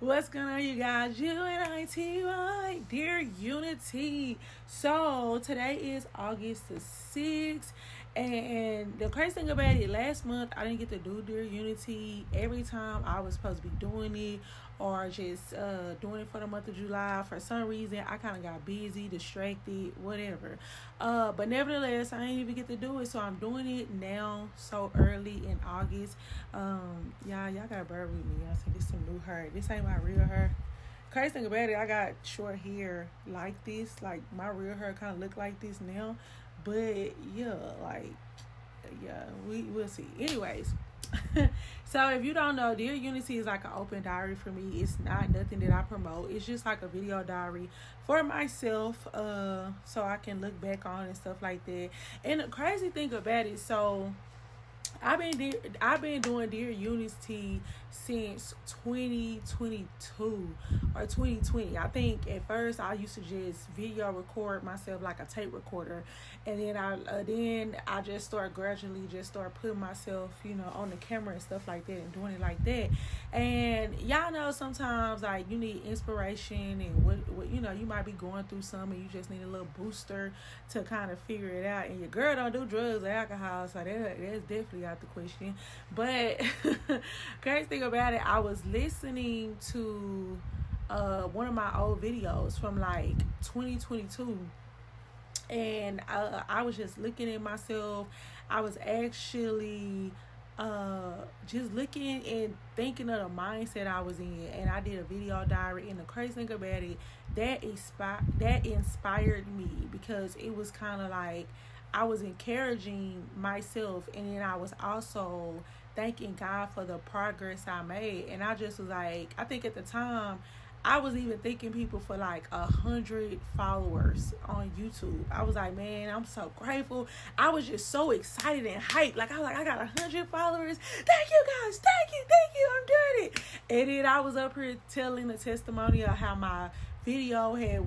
What's going on, you guys? UNITY, Dear Unity. So today is August the 6th, and the crazy thing about it, last month I didn't get to do Dear Unity. Every time I was supposed to be doing it or just doing it for the month of July, for some reason I kind of got busy, distracted, whatever. But nevertheless, I didn't even get to do it, so I'm doing it now so early in August. Y'all gotta bear with me. I think this some new hair. This ain't my real hair. Crazy thing about it, I got short hair like this. Like my real hair kind of look like this now, but we'll see. Anyways, so if you don't know, Dear Unity is like an open diary for me. It's not nothing that I promote. It's just like a video diary for myself, so I can look back on and stuff like that. And the crazy thing about it, so I've been doing Dear Unity since 2022 or 2020. I think at first I used to just video record myself like a tape recorder, and then I just gradually start putting myself, on the camera and stuff like that and doing it like that. And y'all know sometimes like you need inspiration and what you might be going through something, and you just need a little booster to kind of figure it out. And your girl don't do drugs or alcohol, so that's definitely out the question. But crazy thing about it, I was listening to one of my old videos from like 2022, and I was just looking at myself. I was actually just looking and thinking of the mindset I was in, and I did a video diary. And the crazy thing about it, that inspired me, because it was kind of like I was encouraging myself, and then I was also thanking God for the progress I made. And I just was like, I think at the time I was even thanking people for like 100 followers on YouTube. I was like, man, I'm so grateful. I was just so excited and hyped. Like I was like, I got 100 followers. Thank you guys. Thank you. I'm doing it. And then I was up here telling the testimony of how my video had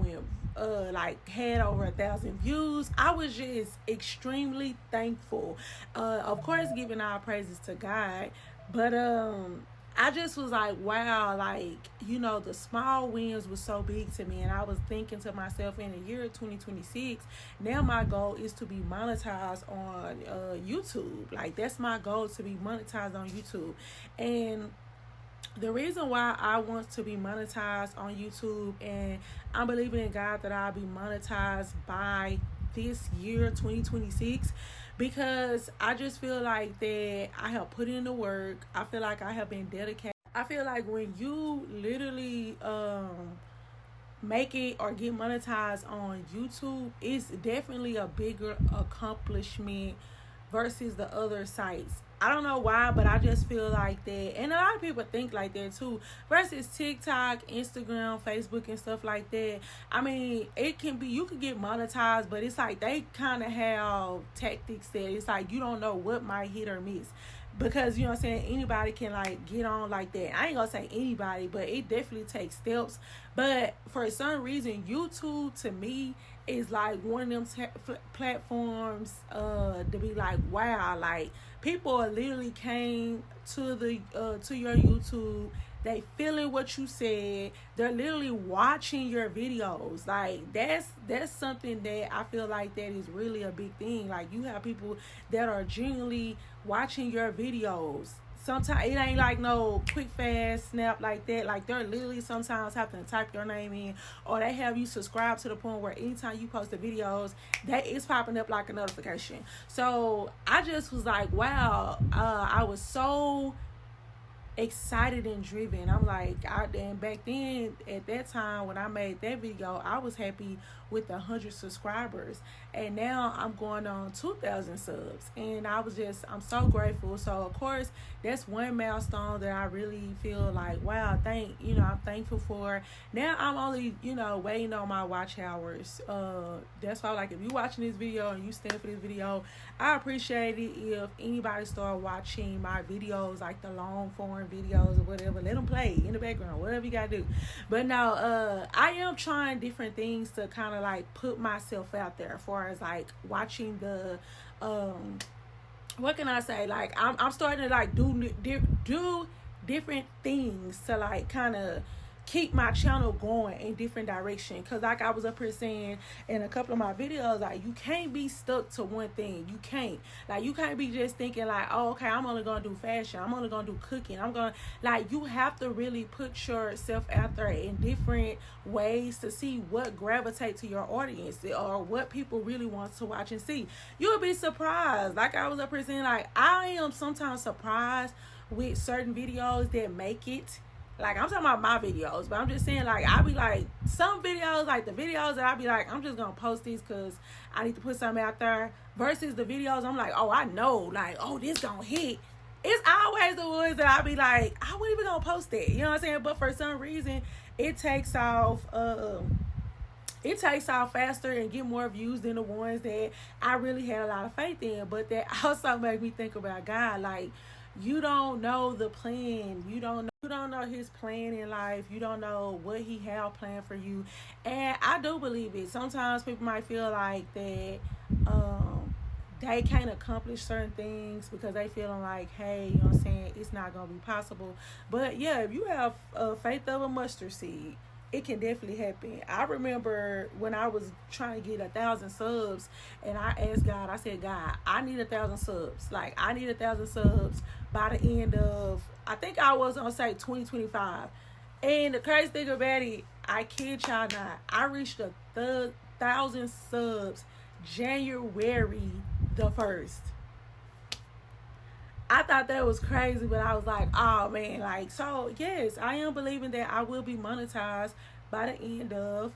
had over 1,000 views. I was just extremely thankful. Of course, giving all praises to God, but I just was like, wow, like, the small wins was so big to me. And I was thinking to myself, in the year 2026, now my goal is to be monetized on YouTube. Like, that's my goal, to be monetized on YouTube. And the reason why I want to be monetized on YouTube, and I'm believing in God that I'll be monetized by this year 2026, because I just feel like that I have put in the work. I feel like I have been dedicated. I feel like when you literally make it or get monetized on YouTube, it's definitely a bigger accomplishment versus the other sites. I don't know why, but I just feel like that. And a lot of people think like that too. Versus TikTok, Instagram, Facebook, and stuff like that. I mean, it can be, you can get monetized, but it's like they kind of have tactics that it's like you don't know what might hit or miss. Because, you know what I'm saying, anybody can like get on like that. I ain't gonna say anybody, but it definitely takes steps. But for some reason, YouTube to me is like one of them platforms to be like, wow, like people literally came to the to your YouTube. They feeling what you said. They're literally watching your videos. Like that's something that I feel like that is really a big thing. Like you have people that are genuinely watching your videos. Sometimes it ain't like no quick fast snap like that. Like they're literally sometimes having to type your name in, or they have you subscribe to the point where anytime you post the videos, that is popping up like a notification. So I just was like, wow, I was so excited and driven. I'm like, and back then at that time when I made that video, I was happy with 100 subscribers, and now I'm going on 2,000 subs, and I'm so grateful. So of course that's one milestone that I really feel like, wow, I'm thankful for. Now I'm only waiting on my watch hours. That's why, like, if you watching this video and you stand for this video, I appreciate it if anybody start watching my videos, like the long form videos or whatever. Let them play in the background, whatever you gotta do. But no, I am trying different things to kind of like put myself out there, as far as like watching the what can I say, like I'm starting to like do different things to like kind of keep my channel going in different direction. Because like I was up here saying in a couple of my videos, like, you can't be stuck to one thing. You can't. Like, you can't be just thinking like, oh, okay, I'm only gonna do fashion, I'm only gonna do cooking, I'm gonna, like, you have to really put yourself out there in different ways to see what gravitates to your audience, or what people really want to watch and see. You'll be surprised. Like I was up here saying, like, I am sometimes surprised with certain videos that make it. Like, I'm talking about my videos, but I'm just saying, like, I be like, some videos, like the videos that I be like, I'm just gonna post these because I need to put something out there, versus the videos I'm like, oh, I know, like, oh, this gonna hit. It's always the ones that I be like, I wasn't even gonna post that, you know what I'm saying? But for some reason, it takes off faster and get more views than the ones that I really had a lot of faith in. But that also made me think about God. Like, you don't know the plan. You don't know his plan in life. You don't know what he have planned for you. And I do believe it. Sometimes people might feel like that they can't accomplish certain things because they feeling like, hey, you know what I'm saying, it's not going to be possible. But yeah, if you have faith of a mustard seed, it can definitely happen. I remember when I was trying to get 1,000 subs, and I asked God, I said, God, I need 1,000 subs. Like, I need 1,000 subs by the end of, I think I was going to say 2025. And the crazy thing about it, I kid y'all not, I reached 1,000 subs January the 1st. I thought that was crazy, but I was like, oh man, like, so yes, I am believing that I will be monetized by the end of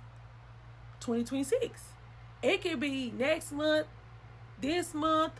2026. It could be next month, this month,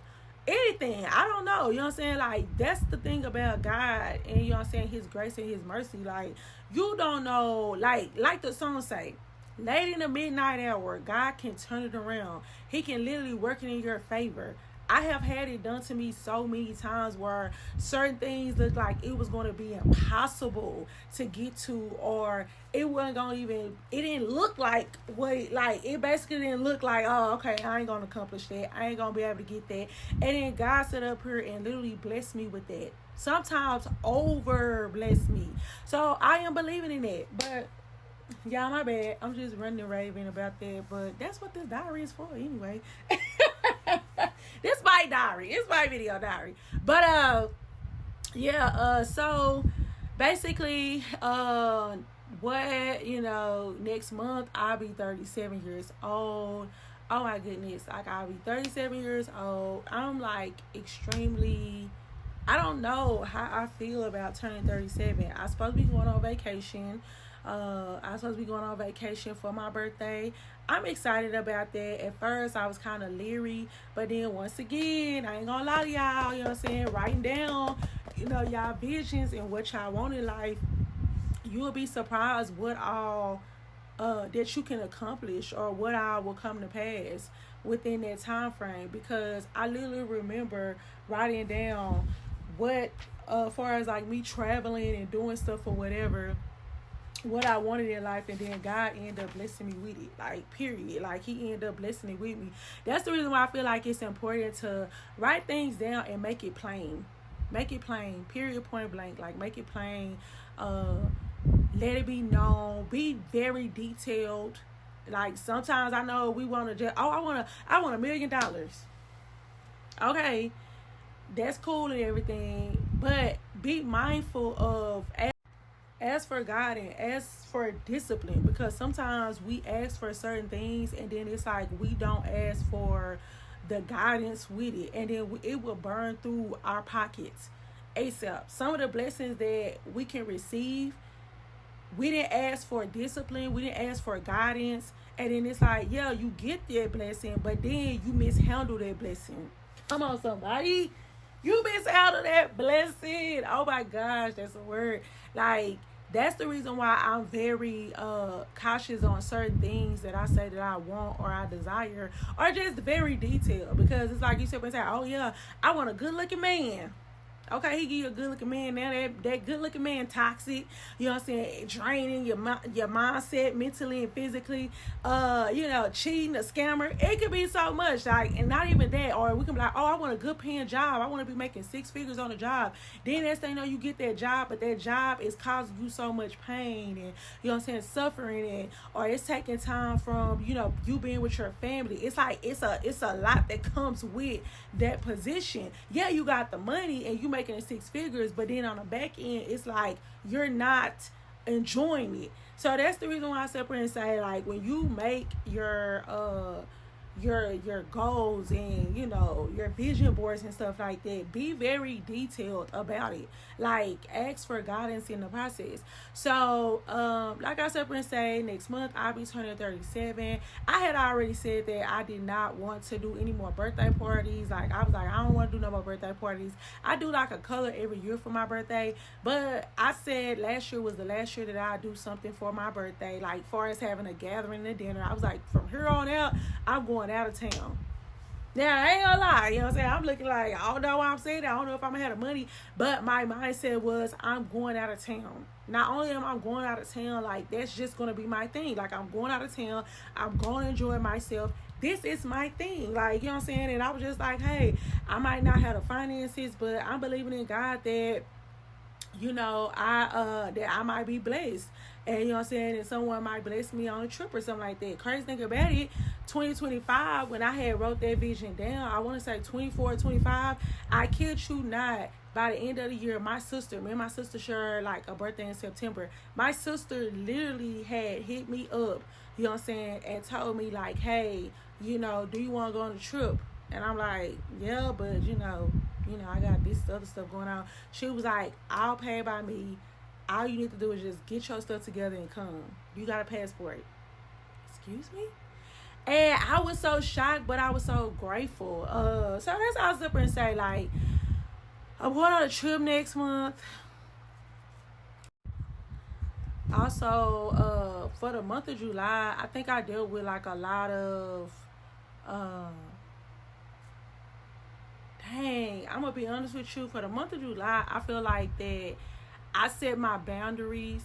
anything. I don't know. You know what I'm saying? Like, that's the thing about God, and you know what I'm saying, his grace and his mercy. Like, you don't know, like the song say, late in the midnight hour, God can turn it around. He can literally work it in your favor. I have had it done to me so many times where certain things looked like it was going to be impossible to get to, or it wasn't going to even, it didn't look like what, like, it basically didn't look like, oh, okay, I ain't going to accomplish that. I ain't going to be able to get that. And then God set up here and literally blessed me with that. Sometimes over bless me. So I am believing in that. But yeah, my bad. I'm just running and raving about that. But that's what this diary is for anyway. This my diary. It's my video diary. But yeah, so basically what, you know, next month I'll be 37 years old. Oh my goodness, like, I'll be 37 years old. I'm like extremely, I don't know how I feel about turning 37. I'm supposed to be going on vacation. I'm supposed to be going on vacation for my birthday. I'm excited about that. At first, I was kind of leery, but then once again, I ain't gonna lie to y'all, you know what I'm saying, writing down, you know, y'all visions and what y'all want in life, you will be surprised what all that you can accomplish, or what all will come to pass within that time frame. Because I literally remember writing down what, as far as like me traveling and doing stuff or whatever, what I wanted in life, and then God ended up blessing me with it. Like, period. Like, he ended up blessing it with me. That's the reason why I feel like it's important to write things down and make it plain. Make it plain. Period, point blank. Like, make it plain. Let it be known. Be very detailed. Like, sometimes I know we want to just, oh, I want $1 million. Okay, that's cool and everything, but be mindful of, ask for guidance, ask for discipline, because sometimes we ask for certain things and then it's like we don't ask for the guidance with it, and then it will burn through our pockets ASAP. Some of the blessings that we can receive, we didn't ask for discipline, we didn't ask for guidance, and then it's like, yeah, you get that blessing, but then you mishandle that blessing. Come on, somebody. You mishandle that blessing. Oh my gosh, that's a word. Like, that's the reason why I'm very cautious on certain things that I say that I want or I desire, or just very detailed. Because it's like you sit and say, oh yeah, I want a good looking man. Okay, he give you a good looking man. Now that good looking man toxic. You know what I'm saying? Draining your mindset mentally and physically. Cheating, a scammer. It could be so much. Like, and not even that. Or we can be like, oh, I want a good paying job. I want to be making 6 figures on a job. Then next thing you know, you get that job, but that job is causing you so much pain and, you know what I'm saying, suffering, and or it's taking time from, you being with your family. It's like it's a lot that comes with that position. Yeah, you got the money and you making it 6 figures, but then on the back end, it's like you're not enjoying it. So that's the reason why I separate and say, like, when you make your goals and your vision boards and stuff like that, be very detailed about it. Like, ask for guidance in the process. So like I said, and say, next month I'll be turning 37. I had already said that I did not want to do any more birthday parties. Like, I was like, I don't want to do no more birthday parties. I do like a color every year for my birthday, but I said last year was the last year that I do something for my birthday, like far as having a gathering and a dinner. I was like, from here on out, I'm going out of town. Now, I ain't gonna lie, you know what I'm saying? I'm looking like, I don't know why I'm saying that. I don't know if I'm gonna have the money, but my mindset was, I'm going out of town. Not only am I going out of town, like, that's just gonna be my thing. Like, I'm going out of town. I'm gonna enjoy myself. This is my thing. Like, you know what I'm saying? And I was just like, hey, I might not have the finances, but I'm believing in God that, that I might be blessed. And, you know what I'm saying, and someone might bless me on a trip or something like that. Crazy thing about it, 2025, when I had wrote that vision down, I want to say 24, 25, I kid you not, by the end of the year, me and my sister shared like a birthday in September. My sister literally had hit me up, you know what I'm saying, and told me like, hey, do you want to go on a trip? And I'm like, yeah, but, I got this other stuff going on. She was like, I'll pay by me. All you need to do is just get your stuff together and come. You got a passport. Excuse me? And I was so shocked, but I was so grateful. So that's all I was up and say, like, I'm going on a trip next month. Also, for the month of July, I think I dealt with like a lot of I'm gonna be honest with you. For the month of July, I feel like that I set my boundaries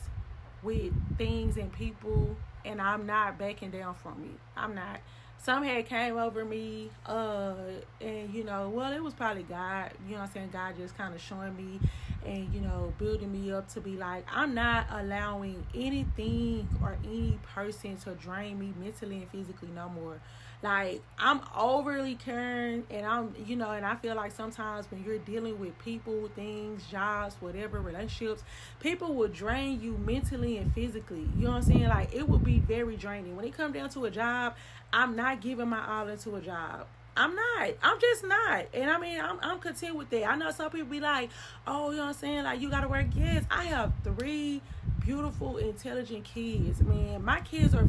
with things and people, and I'm not backing down from it. I'm not. Some had came over me, and it was probably God, you know what I'm saying, God just kind of showing me and, building me up to be like, I'm not allowing anything or any person to drain me mentally and physically no more. Like, I'm overly caring, and and I feel like sometimes when you're dealing with people, things, jobs, whatever, relationships, people will drain you mentally and physically. You know what I'm saying? Like, it will be very draining. When it comes down to a job, I'm not giving my all into a job. I'm not. I'm just not. And I mean, I'm content with that. I know some people be like, oh, you know what I'm saying? Like, you got to work. Yes, I have 3 beautiful, intelligent kids. Man, my kids are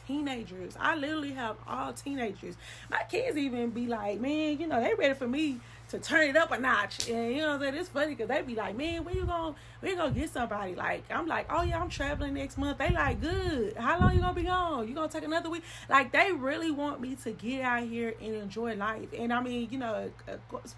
teenagers. I literally have all teenagers. My kids even be like, man, they ready for me to turn it up a notch. And it's funny because they be like, man, when you gonna get somebody? Like, I'm like, oh yeah, I'm traveling next month. They like, good. How long you gonna be gone? You gonna take another week? Like, they really want me to get out here and enjoy life. And I mean,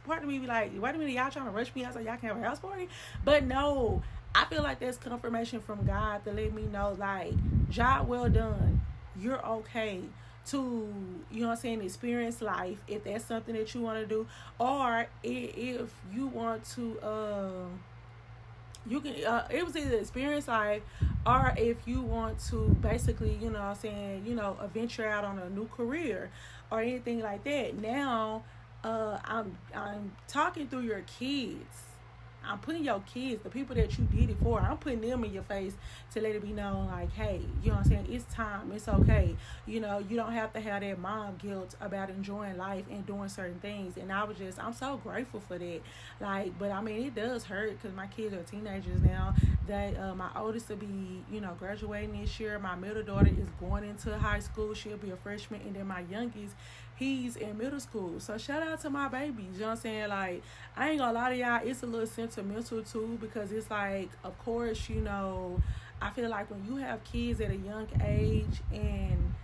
part of me be like, wait a minute, y'all trying to rush me out so y'all can have a house party? But no, I feel like that's confirmation from God to let me know, like, job well done. You're okay to, experience life if that's something that you want to do. Or if you want to, you can, it was either experience life, or if you want to basically, venture out on a new career or anything like that. Now, I'm talking through your kids. I'm putting your kids, the people that you did it for, I'm putting them in your face to let it be known, like, hey, you know what I'm saying? It's time. It's okay. You don't have to have that mom guilt about enjoying life and doing certain things. And I'm so grateful for that. Like, but I mean, it does hurt because my kids are teenagers now. My oldest will be, graduating this year. My middle daughter is going into high school. She'll be a freshman. And then my youngest, he's in middle school. So shout out to my babies. You know what I'm saying? Like, I ain't gonna lie to y'all, it's a little sentimental too, because it's like, of course, I feel like when you have kids at a young age and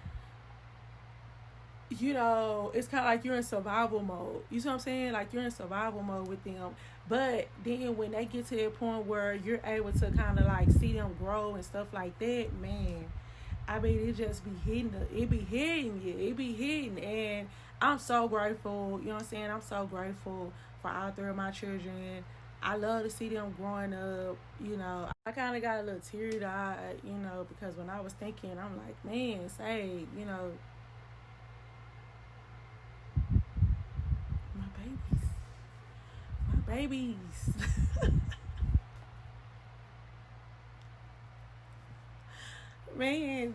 you know, it's kind of like you're in survival mode. You see what I'm saying? Like you're in survival mode with them. But then when they get to that point where you're able to kind of like see them grow and stuff like that, man, I mean, it just be hitting. It be hitting you. It be hitting. And I'm so grateful. You know what I'm saying? I'm so grateful for all three of my children. I love to see them growing up. You know, I kind of got a little teary eyed, you know, because when I was thinking, I'm like, man, say, you know, my babies, my babies. Man,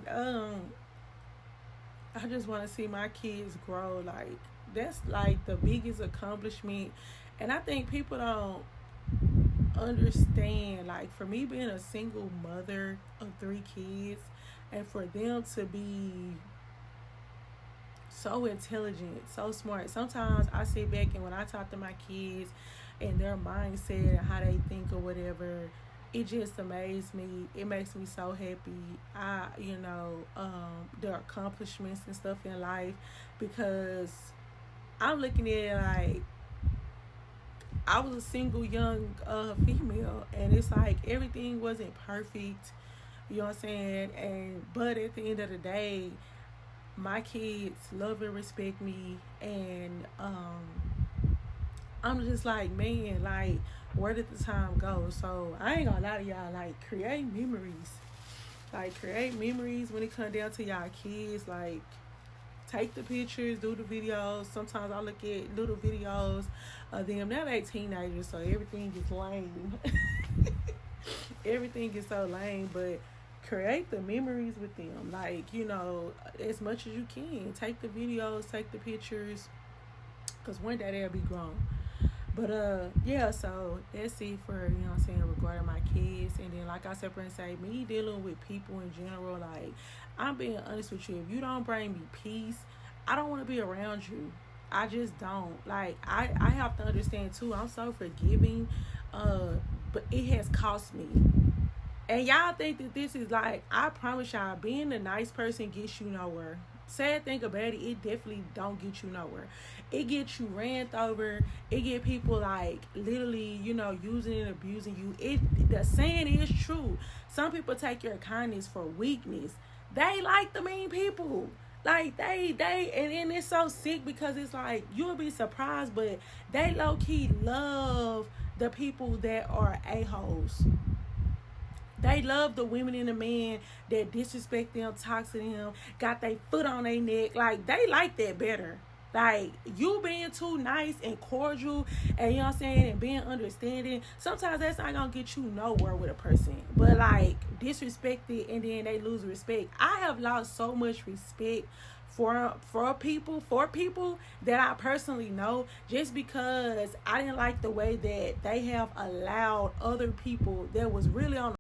I just want to see my kids grow. Like that's like the biggest accomplishment, and I think people don't understand. Like for me, being a single mother of three kids, and for them to be so intelligent, so smart. Sometimes I sit back and when I talk to my kids and their mindset and how they think or whatever, it just amazes me. It makes me so happy. Their accomplishments and stuff in life because I'm looking at it like I was a single young female, and it's like everything wasn't perfect. You know what I'm saying? And but at the end of the day, my kids love and respect me, and I'm just like, man, like, where did the time go? So I ain't gonna lie to y'all, like, create memories. Like, create memories when it comes down to y'all kids. Like, take the pictures, do the videos. Sometimes I look at little videos of them. Now they teenagers, so everything is lame. Everything is so lame, but create the memories with them. Like, you know, as much as you can. Take the videos, take the pictures, because one day they'll be grown. But yeah, so that's it for, you know what I'm saying, regarding my kids. And then like I said, say me dealing with people in general, like I'm being honest with you. If you don't bring me peace, I don't want to be around you. I just don't. Like I have to understand too, I'm so forgiving, but it has cost me. And y'all think that this is like, I promise y'all, being a nice person gets you nowhere. Sad thing about it, it definitely don't get you nowhere. It gets you ran over. It get people like literally, you know, using and abusing you. The saying is true. Some people take your kindness for weakness. They like the mean people. Like and it's so sick because it's like you'll be surprised, but they low key love the people that are a-holes. They love the women and the men that disrespect them, talk to them, got their foot on their neck. Like, they like that better. Like, you being too nice and cordial and, you know what I'm saying, and being understanding, sometimes that's not going to get you nowhere with a person. But, like, disrespected and then they lose respect. I have lost so much respect for people that I personally know just because I didn't like the way that they have allowed other people that was really on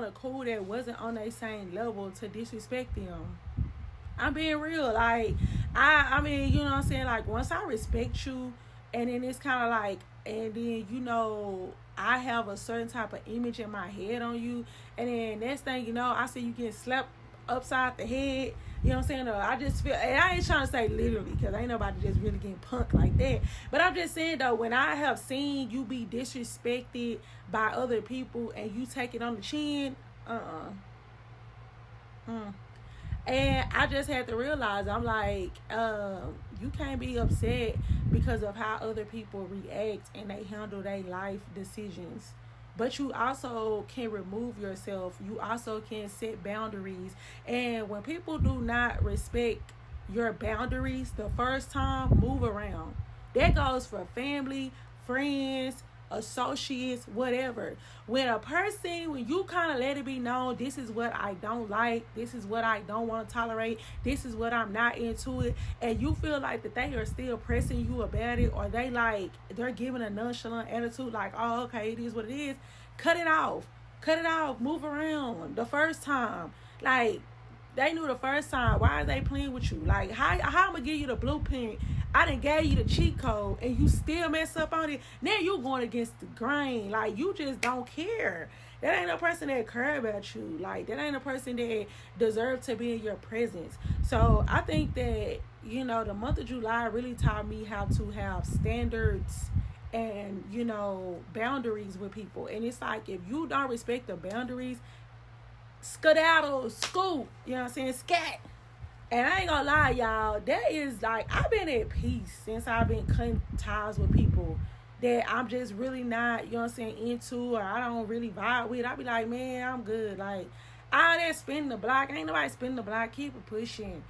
a cool that wasn't on their same level to disrespect them. I'm being real. Like, I mean, you know what I'm saying? Like, once I respect you, and then it's kind of like, and then, you know, I have a certain type of image in my head on you, and then next thing you know, I see you getting slapped upside the head. You know what I'm saying? Or I just feel, and I ain't trying to say literally because ain't nobody just really getting punked like that. But I'm just saying though, when I have seen you be disrespected by other people and you take it on the chin, and I just had to realize, I'm like, you can't be upset because of how other people react and they handle their life decisions. But you also can remove yourself. You also can set boundaries. And when people do not respect your boundaries the first time, move around. That goes for family, friends, associates, whatever. When you kind of let it be known, this is what I don't like, this is what I don't want to tolerate, this is what I'm not into it, and you feel like that they are still pressing you about it, or they're giving a nonchalant attitude like, oh, okay, it is what it is, cut it off, move around the first time. Like, they knew the first time. Why are they playing with you? Like, how I'm gonna give you the blueprint? I done gave you the cheat code and you still mess up on it. Now you going against the grain. Like, you just don't care. That ain't a person that care about you. Like, that ain't a person that deserve to be in your presence. So I think that, you know, the month of July really taught me how to have standards and, you know, boundaries with people. And it's like, if you don't respect the boundaries, skedaddle, scoot, you know what I'm saying, scat. And I ain't gonna lie, y'all, that is like, I've been at peace since I've been cutting ties with people that I'm just really not, you know what I'm saying, into, or I don't really vibe with. I be like, man, I'm good. Like, all that spinning the block, ain't nobody spinning the block. Keep it pushing.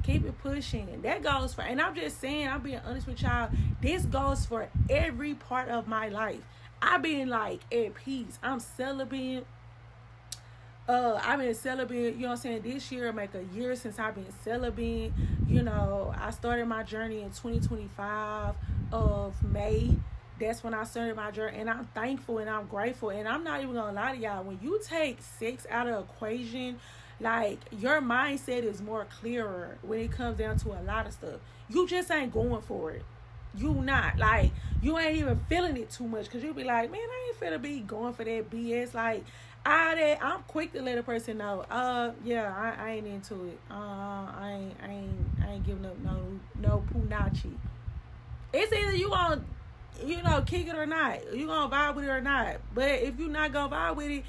Keep it pushing. That goes for, and I'm just saying, I'm being honest with y'all, this goes for every part of my life. I've been like at peace. I'm celibate. I've been celibate, you know what I'm saying, this year make a year since I've been celibate. You know, I started my journey in 2025 of May. That's when I started my journey, and I'm thankful and I'm grateful. And I'm not even gonna lie to y'all, when you take sex out of the equation, like, your mindset is more clearer when it comes down to a lot of stuff. You just ain't going for it. You not, like, you ain't even feeling it too much, because you be like, man, I ain't finna be going for that BS. Like, I'm quick to let a person know, yeah, I ain't into it. I ain't giving up no punani. It's either you gonna, you know, kick it or not. You gonna vibe with it or not. But if you not gonna vibe with it,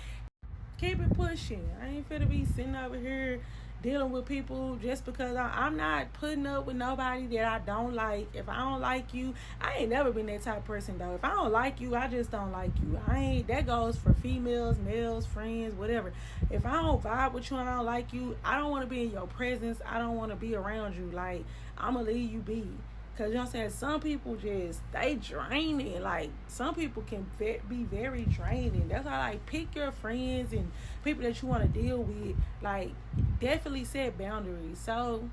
keep it pushing. I ain't finna be sitting over here dealing with people just because I'm not putting up with nobody that I don't like. If I don't like you, I ain't never been that type of person though. If I don't like you, I just don't like you. That goes for females, males, friends, whatever. If I don't vibe with you and I don't like you, I don't want to be in your presence. I don't want to be around you. Like, I'm gonna leave you be. Cause you know what I'm saying, some people just, they draining. Like, some people can be very draining. That's why, like, pick your friends and people that you want to deal with. Like, definitely set boundaries. So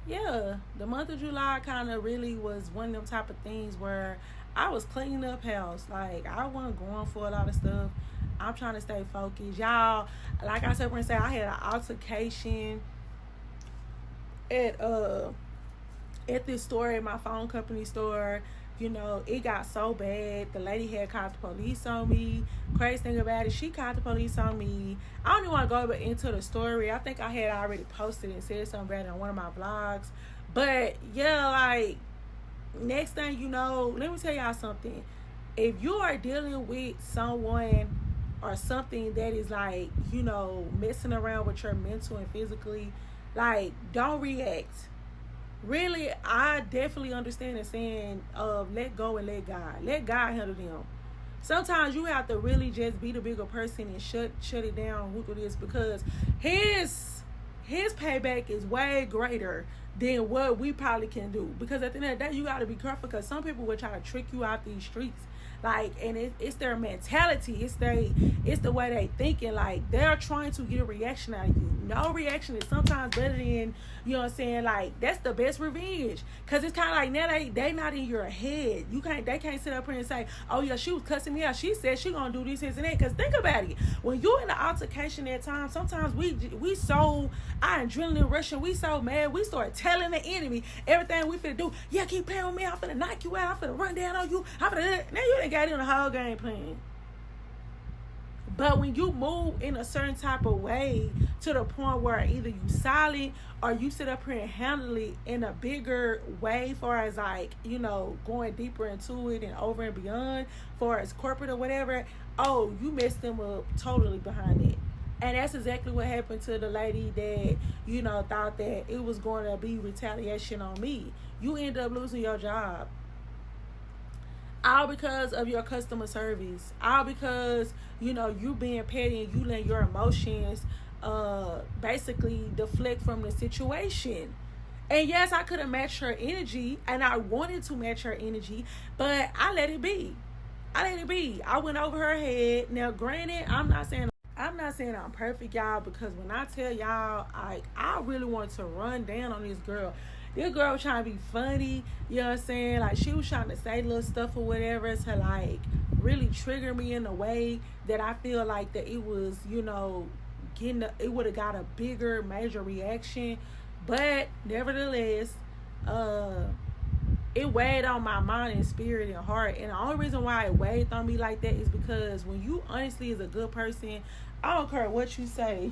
yeah, the month of July kind of really was one of them type of things where I was cleaning up house. Like, I wasn't going for a lot of stuff. I'm trying to stay focused, y'all. Like I said, I had an altercation at this store, at my phone company store. You know, it got so bad. The lady had called the police on me. Crazy thing about it, she called the police on me. I don't even want to go into the story. I think I had already posted and said something about it on one of my vlogs. But yeah, like, next thing you know, let me tell y'all something. If you are dealing with someone or something that is, like, you know, messing around with your mental and physically, like, don't react. Really, I definitely understand the saying of let go and let God. Let God handle them. Sometimes you have to really just be the bigger person and shut it down with this, because his payback is way greater than what we probably can do. Because at the end of the day, you got to be careful, because some people will try to trick you out these streets. Like, and it's their mentality. It's the way they thinking. Like, they're trying to get a reaction out of you. No reaction is sometimes better than, you know what I'm saying? Like, that's the best revenge. Because it's kind of like, now they not in your head. They can't sit up here and say, oh yeah, she was cussing me out. She said she gonna do this and that. Because think about it. When you're in the altercation at times, sometimes we so, our adrenaline rushing, we so mad, we start telling the enemy everything we finna do. Yeah, keep playing with me. I'm finna knock you out. I'm finna run down on you. Now you done got in the whole game plan. But when you move in a certain type of way to the point where either you silent or you sit up here and handle it in a bigger way, far as, like, you know, going deeper into it and over and beyond, far as corporate or whatever, oh, you messed them up totally behind it. And that's exactly what happened to the lady that, you know, thought that it was going to be retaliation on me. You end up losing your job. All because of your customer service. All because, you know, you being petty and you letting your emotions basically deflect from the situation. And yes, I could have matched her energy, and I wanted to match her energy, but I let it be. I went over her head. Now, granted, I'm not saying I'm perfect, y'all, because when I tell y'all, I really wanted to run down on this girl. This girl was trying to be funny, you know what I'm saying? Like, she was trying to say little stuff or whatever to, like, really trigger me in a way that I feel like that it was, you know, it would have got a bigger, major reaction. But nevertheless, it weighed on my mind and spirit and heart. And the only reason why it weighed on me like that is because when you honestly is a good person, I don't care what you say.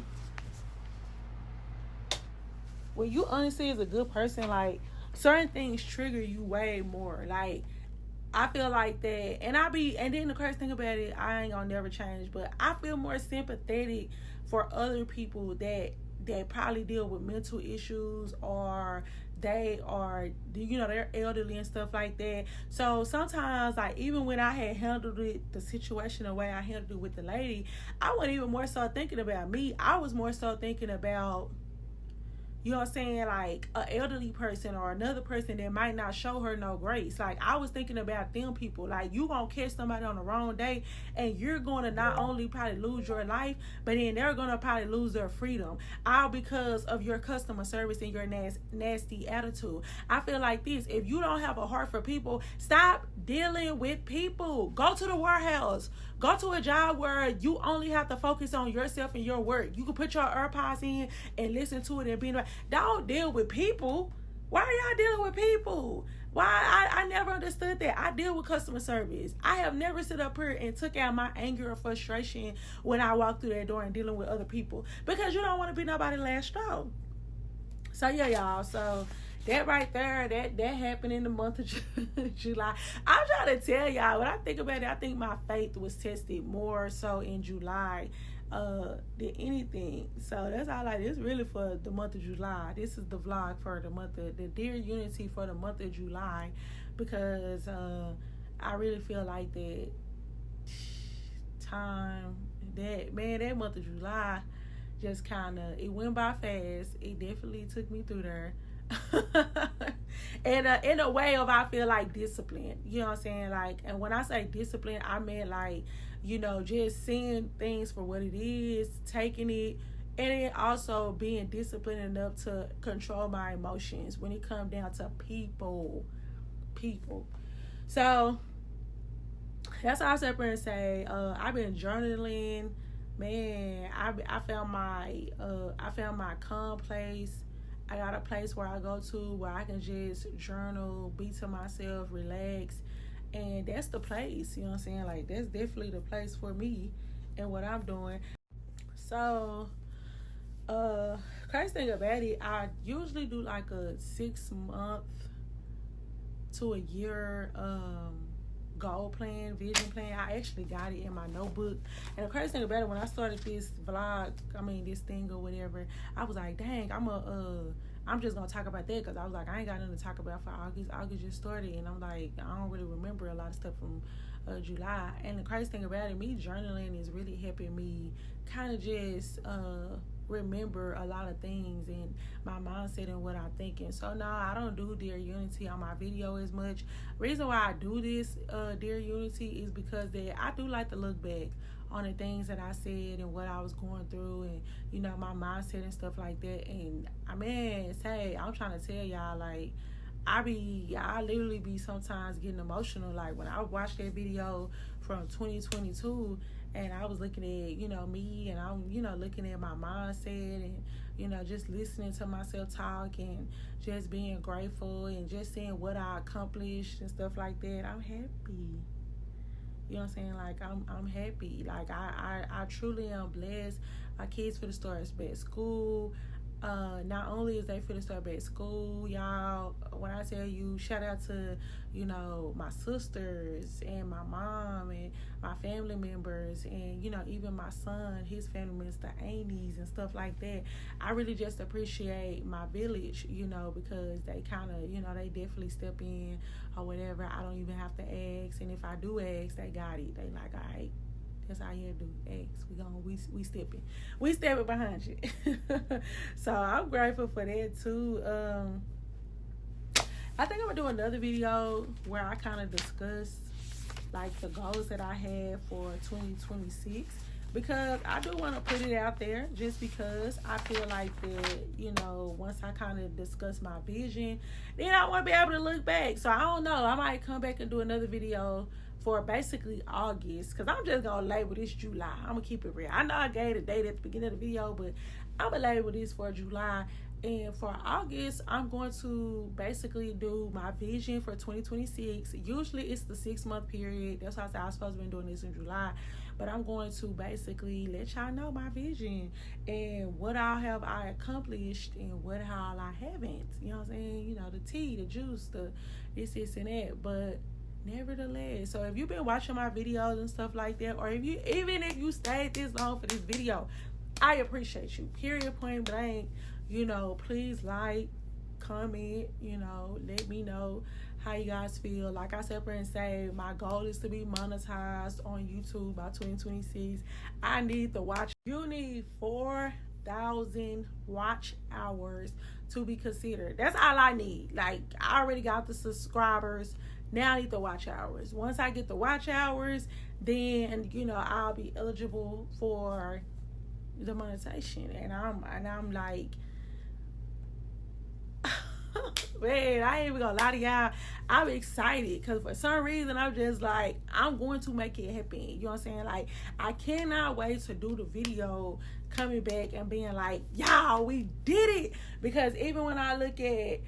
When you honestly is a good person, like, certain things trigger you way more. Like, I feel like that, and then the crazy thing about it, I ain't gonna never change, but I feel more sympathetic for other people that probably deal with mental issues, or they are, they're elderly and stuff like that. So sometimes, like, even when I had handled the situation the way I handled it with the lady, I wasn't even more so thinking about me. I was more so thinking about, you know what I'm saying, like, an elderly person or another person that might not show her no grace. Like, I was thinking about them people. Like, you gonna catch somebody on the wrong day, and you're gonna not only probably lose your life, but then they're gonna probably lose their freedom, all because of your customer service and your nasty attitude. I feel like this: if you don't have a heart for people, stop dealing with people. Go to the warehouse. Go to a job where you only have to focus on yourself and your work. You can put your AirPods in and listen to it and be like, don't deal with people. Why are y'all dealing with people? Why? I never understood that. I deal with customer service. I have never sit up here and took out my anger or frustration when I walk through that door and dealing with other people, because you don't want to be nobody's last straw. So yeah, y'all. So that right there, that happened in the month of July. I'm trying to tell y'all, when I think about it, I think my faith was tested more so in July than anything. So that's all. Like, it's really for the month of July. This is the vlog for the month of the Dear Unity for the month of July, because I really feel like that that month of July just kind of, it went by fast. It definitely took me through there. And in a way of, I feel like, discipline, you know what I'm saying, like, and when I say discipline, I mean, like, just seeing things for what it is, taking it, and then also being disciplined enough to control my emotions when it comes down to people. So that's all I said and say. I've been journaling, man. I found my calm place. I got a place where I go to where I can just journal, be to myself, relax. And that's the place, you know what I'm saying? Like, that's definitely the place for me and what I'm doing. So, crazy thing about it, I usually do like a 6 month to a year goal plan, vision plan. I actually got it in my notebook. And the crazy thing about it, when I started this vlog, this thing or whatever, I was like, dang, I'm just gonna talk about that, because I was like, I ain't got nothing to talk about for August. August just started, and I'm like, I don't really remember a lot of stuff from July. And the crazy thing about it, me journaling is really helping me kind of just remember a lot of things and my mindset and what I'm thinking. So no, I don't do Dear Unity on my video as much. Reason why I do this Dear Unity is because that I do like to look back on the things that I said and what I was going through, and my mindset and stuff like that. And I'm trying to tell y'all, like, I literally be sometimes getting emotional. Like, when I watched that video from 2022 and I was looking at, me, and I'm, looking at my mindset and, just listening to myself talk and just being grateful and just seeing what I accomplished and stuff like that, I'm happy. You know what I'm saying? Like, I'm happy. Like, I truly am blessed. My kids finna start back school. Not only is they finna start back school, y'all, when I tell you, shout out to, my sisters and my mom and my family members, and, even my son, his family members, the aunties and stuff like that. I really just appreciate my village, because they kind of, they definitely step in or whatever. I don't even have to ask. And if I do ask, they got it. They like, all right, that's all you have to do. Ask. We stepping behind you. So I'm grateful for that too. I think I'm gonna do another video where I kind of discuss like the goals that I have for 2026, because I do want to put it out there, just because I feel like that, once I kind of discuss my vision, then I want to be able to look back. So I don't know, I might come back and do another video for basically August, because I'm just gonna label this July. I'm gonna keep it real. I know I gave the date at the beginning of the video, but I'm gonna label this for July. And for August, I'm going to basically do my vision for 2026. Usually it's the 6-month period. That's why I said I was supposed to be doing this in July. But I'm going to basically let y'all know my vision and what all have I accomplished and what all I haven't. You know what I'm saying? You know, the tea, the juice, the this, and that. But nevertheless, so if you've been watching my videos and stuff like that, or even if you stayed this long for this video, I appreciate you. Period, point blank. You know, please like, comment, you know, let me know how you guys feel. Like I said and say, my goal is to be monetized on YouTube by 2026. I need the watch. You need 4,000 watch hours to be considered. That's all I need. Like, I already got the subscribers. Now I need the watch hours. Once I get the watch hours, then, you know, I'll be eligible for the monetization. And I'm like, man, I ain't even gonna lie to y'all. I'm excited because for some reason I'm just like, I'm going to make it happen. You know what I'm saying? Like, I cannot wait to do the video coming back and being like, y'all, we did it. Because even when I look at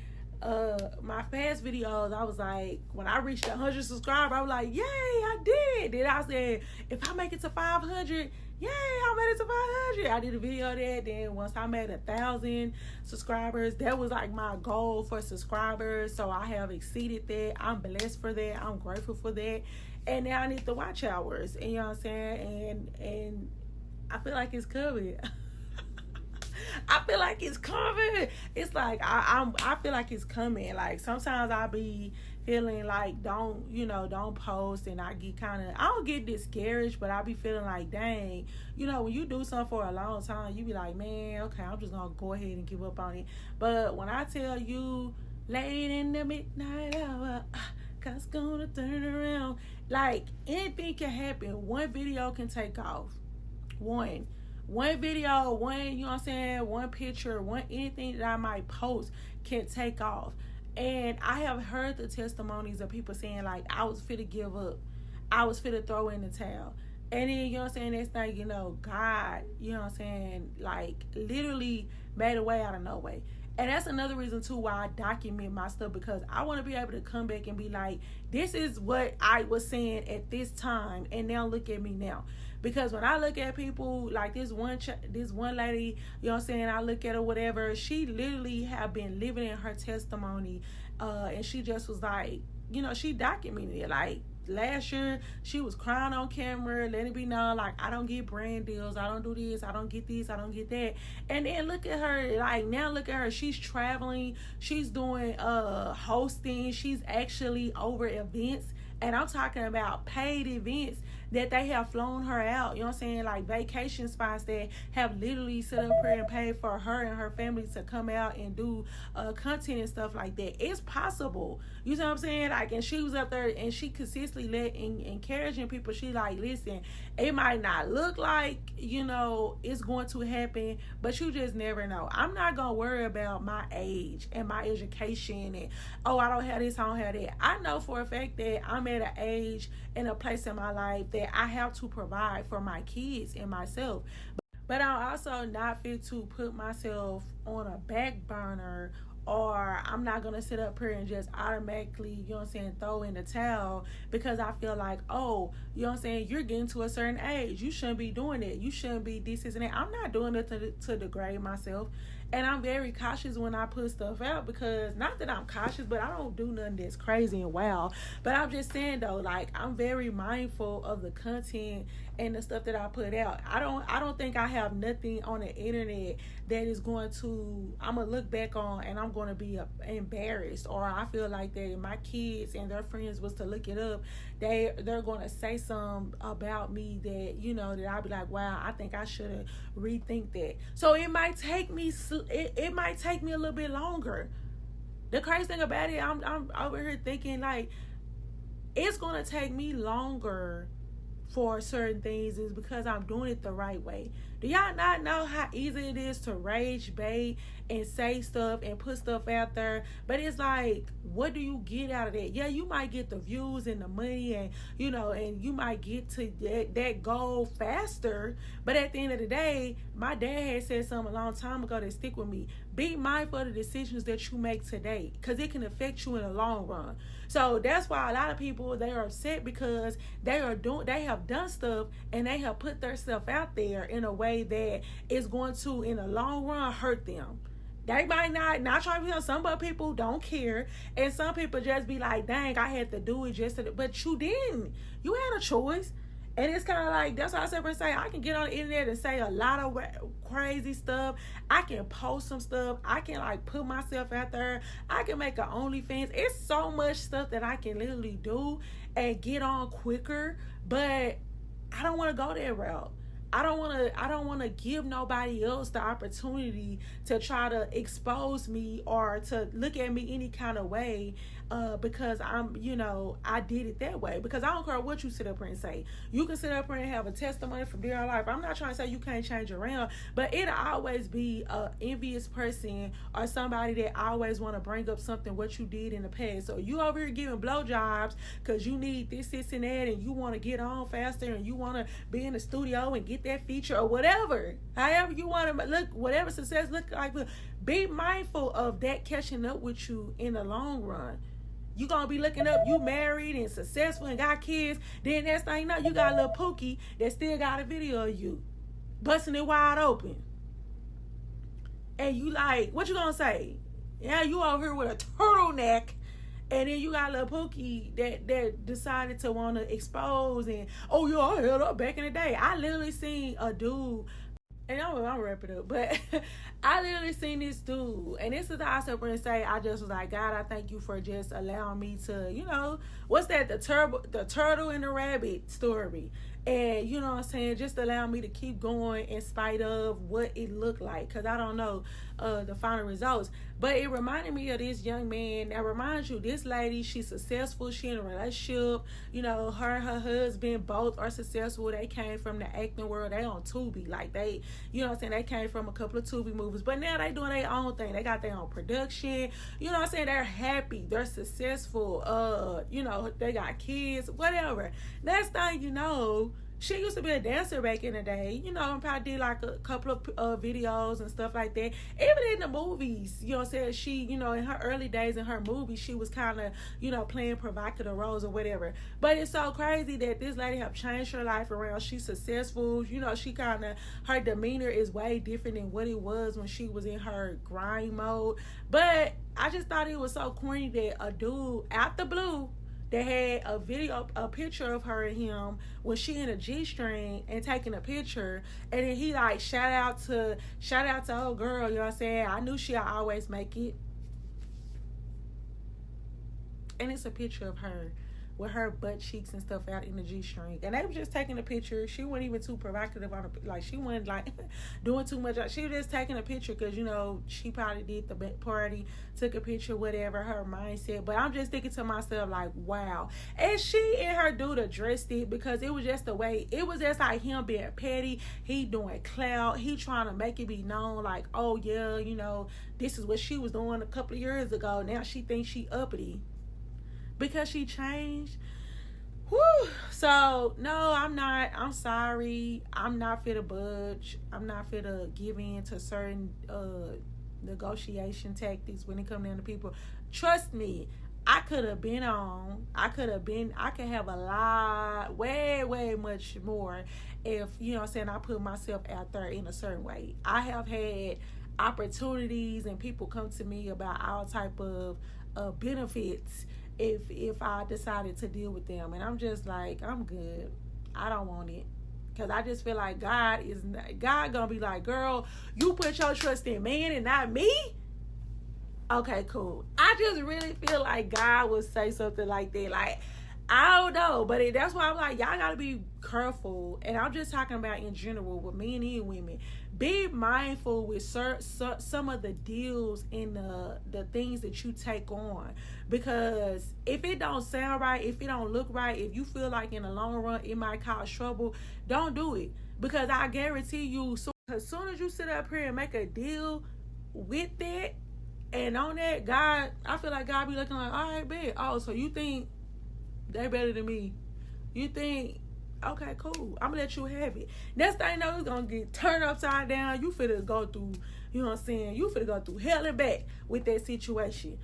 my past videos, I was like, when I reached 100 subscribers, I was like, yay, I did. Then I said, if I make it to 500, yay, I made it to 500. I did a video of that. Then once I made 1,000 subscribers, that was like my goal for subscribers. So I have exceeded that. I'm blessed for that. I'm grateful for that. And now I need the watch hours. And you know what I'm saying? And I feel like it's coming. I feel like it's coming. It's like I feel like it's coming. Like sometimes I be feeling like don't post, and I don't get discouraged, but I be feeling like, dang, you know, when you do something for a long time, you be like, man, okay, I'm just gonna go ahead and give up on it. But when I tell you late in the midnight hour, God's gonna turn around, like anything can happen. One video can take off. One video, you know what I'm saying, one picture, anything that I might post can take off. And I have heard the testimonies of people saying, like, I was fit to give up. I was fit to throw in the towel. And then, you know what I'm saying, next thing you know, God, you know what I'm saying, like, literally made a way out of no way. And that's another reason, too, why I document my stuff, because I want to be able to come back and be like, this is what I was saying at this time, and now look at me now. Because when I look at people like this one lady, you know what I'm saying, I look at her, whatever, she literally have been living in her testimony, and she just was like, you know, she documented it. Like, last year, she was crying on camera, letting it be known, like, I don't get brand deals, I don't do this, I don't get this, I don't get that. And then look at her, like, now look at her, she's traveling, she's doing hosting, she's actually over events. And I'm talking about paid events that they have flown her out, you know what I'm saying, like vacation spots that have literally set up here and paid for her and her family to come out and do content and stuff like that. It's possible, you know what I'm saying, like, and she was up there and she consistently encouraging people. She like, listen, it might not look like, you know, it's going to happen, but you just never know. I'm not gonna worry about my age and my education and, oh, I don't have this, I don't have that. I know for a fact that I'm at an age and a place in my life that I have to provide for my kids and myself. But I'm also not fit to put myself on a back burner, or I'm not going to sit up here and just automatically, you know what I'm saying, throw in the towel because I feel like, oh, you know what I'm saying, you're getting to a certain age. You shouldn't be doing it. You shouldn't be this and that. I'm not doing it to degrade myself. And I'm very cautious when I put stuff out, because not that I'm cautious, but I don't do nothing that's crazy and wild. But I'm just saying though, like, I'm very mindful of the content and the stuff that I put out. I don't think I have nothing on the internet that is going to, I'm gonna look back on and I'm going to be embarrassed, or I feel like that my kids and their friends was to look it up, they're going to say something about me that, you know, that I'll be like, wow, I think I should have rethink that. So it might take me a little bit longer. The crazy thing about it, I'm over here thinking like, it's going to take me longer for certain things, is because I'm doing it the right way. Do y'all not know how easy it is to rage bait and say stuff and put stuff out there? But it's like, what do you get out of that? Yeah, you might get the views and the money, and and you might get to that goal faster. But at the end of the day, my dad had said something a long time ago that stick with me. Be mindful of the decisions that you make today, because it can affect you in the long run. So that's why a lot of people, they are upset because they have done stuff and they have put their stuff out there in a way that is going to, in the long run, hurt them. They might not trying to, some people don't care, and some people just be like, dang, I had to do it just to, but you didn't. You had a choice. And it's kind of like, that's why I said, say, I can get on the internet and say a lot of crazy stuff. I can post some stuff. I can like put myself out there. I can make an OnlyFans. It's so much stuff that I can literally do and get on quicker. But I don't want to go that route. I don't want to give nobody else the opportunity to try to expose me or to look at me any kind of way because I did it that way. Because I don't care what you sit up here and say. You can sit up here and have a testimony from their life. I'm not trying to say you can't change around, but it'll always be an envious person or somebody that always want to bring up something what you did in the past. So you over here giving blowjobs because you need this, and that, and you want to get on faster, and you want to be in the studio and get that feature or whatever. However you want to look, whatever success look like. Be mindful of that catching up with you in the long run. You gonna be looking up, you married and successful and got kids. Then next thing you know, you got a little Pookie that still got a video of you busting it wide open. And you like, what you gonna say? Yeah, you over here with a turtleneck. And then you got a little Pookie that decided to want to expose and, oh, yeah, I held up back in the day. I literally seen a dude, and I'm gonna wrap it up, but I literally seen this dude, and this is how I sit there and say, I just was like, God, I thank you for just allowing me to, what's that, the turtle and the rabbit story. And, you know what I'm saying, just allow me to keep going in spite of what it looked like, because I don't know the final results. But it reminded me of this young man. That reminds you, this lady, she's successful. She in a relationship. Her and her husband both are successful. They came from the acting world. They on Tubi. Like, they, they came from a couple of Tubi movies. But now they doing their own thing. They got their own production. They're happy. They're successful. They got kids, whatever. Next thing you know, she used to be a dancer back in the day, and probably did like a couple of videos and stuff like that. Even in the movies, she, in her early days in her movies, she was kind of, playing provocative roles or whatever. But it's so crazy that this lady have changed her life around. She's successful. She kind of, her demeanor is way different than what it was when she was in her grind mode. But I just thought it was so corny that a dude out the blue that had a picture of her and him when she in a G-string and taking a picture, and then he like shout out to old girl, you know what I'm saying? I knew she'll always make it. And it's a picture of her with her butt cheeks and stuff out in the G-string, and they were just taking a picture. She wasn't even too provocative on it, like she wasn't like doing too much. She was just taking a picture because she probably did the party, took a picture, whatever her mindset. But I'm just thinking to myself like, wow. And she and her dude addressed it because it was just the way, it was just like him being petty. He doing clout. He trying to make it be known like, oh yeah, this is what she was doing a couple of years ago. Now she thinks she uppity because she changed. Whew. So no, I'm not. I'm sorry. I'm not fit to budge. I'm not fit to give in to certain negotiation tactics when it comes down to people. Trust me, I could have been on. I could have a lot, way much more if, I put myself out there in a certain way. I have had opportunities and people come to me about all type of benefits if I decided to deal with them, and I'm just like, I'm good. I don't want it, because I just feel like God gonna be like, girl, you put your trust in man and not me. Okay, cool. I just really feel like God would say something like that. Like, I don't know, but that's why I'm like, y'all gotta be careful. And I'm just talking about in general with men and women. Be mindful with some of the deals and the things that you take on, because if it don't sound right, if it don't look right, if you feel like in the long run it might cause trouble, don't do it, because I guarantee you As soon as you sit up here and make a deal with that, and on that, God, I feel like God be looking like, all right, bet. Oh, so you think they better than me? You think, okay, cool. I'm gonna let you have it. Next thing you know, it's gonna get turned upside down. You finna go through, you know what I'm saying? You finna go through hell and back with that situation.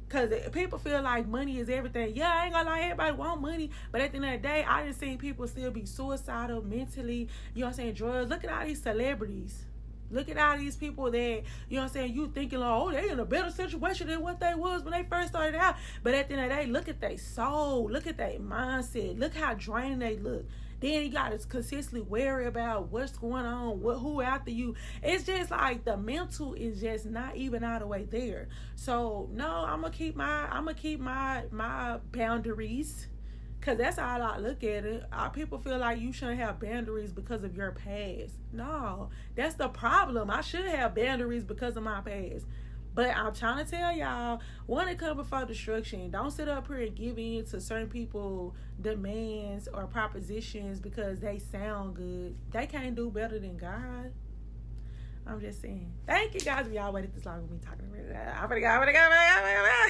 Because people feel like money is everything. Yeah, I ain't gonna lie, everybody want money. But at the end of the day, I done seen people still be suicidal mentally. You know what I'm saying? Drugs. Look at all these celebrities. Look at all these people that, you know what I'm saying, you thinking like, oh, they in a better situation than what they was when they first started out. But at the end of the day, look at their soul. Look at their mindset. Look how drained they look. Then you got to consistently worry about what's going on, who after you. It's just like the mental is just not even all the way there. So no, I'm gonna keep my boundaries. Cause that's how I look at it. People feel like you shouldn't have boundaries because of your past. No, that's the problem. I should have boundaries because of my past. But I'm trying to tell y'all, when it comes before destruction, don't sit up here and give in to certain people demands or propositions because they sound good. They can't do better than God. I'm just saying. Thank you guys for y'all waited this long with me talking about it. I'm gonna go.